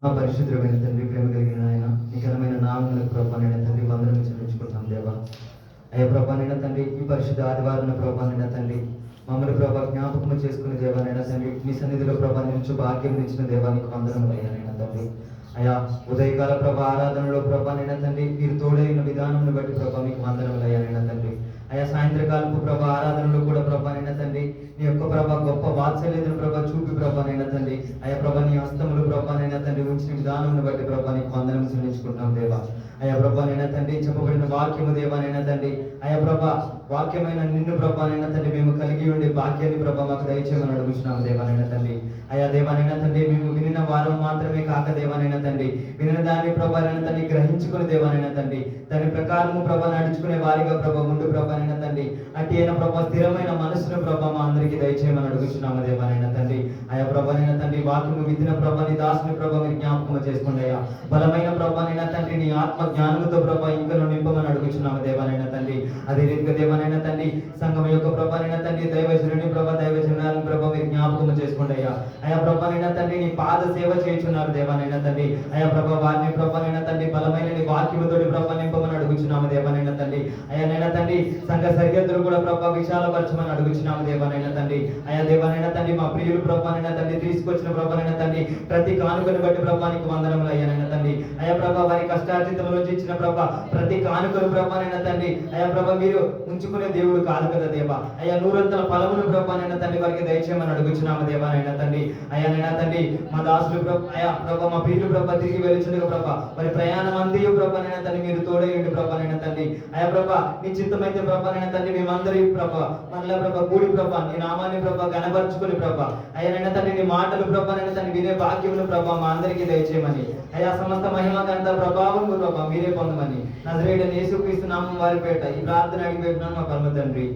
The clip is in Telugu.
మా పరిశుద్ధమైన తండ్రి, ప్రేమ కలిగిన ఆయన, నికరమైన నామములకు ప్రభా నైనా తండ్రి వందనము చెల్లించుకుంటాం దేవా. అయ్యా ప్రభా నైనా తండ్రి, ఈ పరిశుద్ధ ఆదివారం ప్రభా నైనా తండ్రి మమ్మల్ని ప్రభా జ్ఞాపకము చేసుకునే దేవా నైనా తండ్రి, మీ సన్నిధిలో ప్రభా నుంచి భాగ్యం ఇచ్చిన దేవానికి వందనములు అయ్యా నైనా తండ్రి. అయ్యా ఉదయకాల ప్రభా ఆరాధనలో ప్రభా నైనా తండ్రి మీరు తోడైన విధానం బట్టి ప్రభా మీకు వందనములు అయ్యా నైనా తండ్రి. అయ్యా సాయంత్రకాలపు ప్రభా ఆరాధనలో కూడా ప్రభా నైనా తండ్రి నీ యొక్క ప్రభా గొప్ప వాత్సల్యతను ప్రభా చూపి ప్రభా నైనా తండ్రి అయ్యా ప్రభా నీ హస్తములు ప్రభా నైనా తండ్రి ఉంచిన విధానం బట్టి ప్రభా నీకు వందనం చెల్లించుకుంటున్నాం దేవా. అయ్యా ప్రభా నైనా తండ్రి చెప్పబడిన వాక్యము దేవా నైనా తండ్రి అయ్యా ప్రభా వాక్యమైన నిన్ను ప్రభా నైనా తండ్రి మేము కలిగి ఉండే భాగ్యాన్ని ప్రభా మాకు దయచేయమని అడుగుతున్నాము దేవానైనా తండ్రి. అయ్యా దేవానైనా తండ్రి మేము వినిన వారం మాత్రమే కాక దేవానైనా తండ్రి వినిన దాన్ని ప్రభా నైనా తండ్రి గ్రహించుకుని దేవానైనా తండ్రి దాని ప్రకారము ప్రభా నడుచుకునే వారిగా ప్రభా ముందు ప్రభా నైనా తండ్రి అట్టి అయిన ప్రభా స్థిరమైన మనసును ప్రభా మా అందరికీ దయచేయమని అడుగుతున్నాము దేవానైనా తండ్రి. అయ్యా ప్రభా నైనా తండ్రి వాక్యము విధిన ప్రభా నీ దాసుని ప్రభా మీరు జ్ఞాపకం చేసుకోండి అయ్యా. బలమైన ప్రభా నైనా తండ్రి నీ ఆత్మ జ్ఞానముతో ప్రభా ఇంకను నింపమని అడుగుతున్నాము దేవానైనా తండ్రి. అదే రీతిగా దేవానైనా తండ్రి సంఘం యొక్క ప్రభా నైనా తండ్రి దైవజనుని ప్రభా దైవజనాలను ప్రభా మీరు జ్ఞాపకం చేసుకోండి అయ్యా. అయ్యా ప్రభా నైనా తండ్రి నీ పాద సేవ చేయుచున్నారు దేవానైనా తండ్రి. అయ్యా ప్రభా వారిని ప్రభా నైనా తండ్రి బలమైన నీ వాక్యముతోటి ప్రభా నింపమని అడుగుచున్నాము దేవానైనా తండ్రి. అయ్యా నైనా తండ్రి సంఘ సరిహద్దులు కూడా ప్రభా విశాలపరచమని అడుగుచున్నాము దేవానైనా తండ్రి. అయ్యా దేవానైనా తండ్రి మా ప్రియులు ప్రభా నైనా తండ్రి తీసుకొచ్చిన ప్రభా నైనా తండ్రి ప్రతి కానుకను బట్టి ప్రభా నీకు వందనములు అయ్యానైనా తండ్రి. అయ్యా ప్రభా వారి కష్టార్జితం నుంచి ఇచ్చిన ప్రభా ప్రతి కానుకను ప్రభా నైనా తండ్రి అయ్యా ప్రభా మీరు ఉంచుకునే దేవుడు కాదు కదా దేవా. అయ్యా నూరంతల ఫలమును ప్రభా నైనా తండ్రి వారికి దయచేయమని అడుగుచున్నాము దేవానైనా తండ్రి. అయ్యా నైనా తండ్రి మా దాసులు ప్రభా అయ్యా ప్రభా మా ప్రియులు ప్రభా తిరిగి వెలుచుండగా ప్రభా మరి ప్రయాణం అందియు ప్రభా నైనా తండ్రి మీరు తోడేయండి ప్రభా నైనా తండ్రి. అయ్యా ప్రభా నీ చిత్తమైతే ప్రభా నైనా తండ్రి మేమందరి ప్రభా మళ్ళా ప్రభా కూడి ప్రభా నీ నామాన్ని ప్రభా గణపరుచుకుని ప్రభా అయ్యా నైనా తండ్రి నీ మాటలు ప్రభా నైనా తండ్రి వినే భాగ్యమును ప్రభా మా అందరికీ దయచేయమని అయ్యా సమస్త మహిమ గంత ప్రభావం ప్రభా మీరే పొందమని నజరేయుడైన యేసుక్రీస్తు నామం వారి పేట ఈ ప్రార్థన అడిగి పెట్టినాను మా పరమ తండ్రి.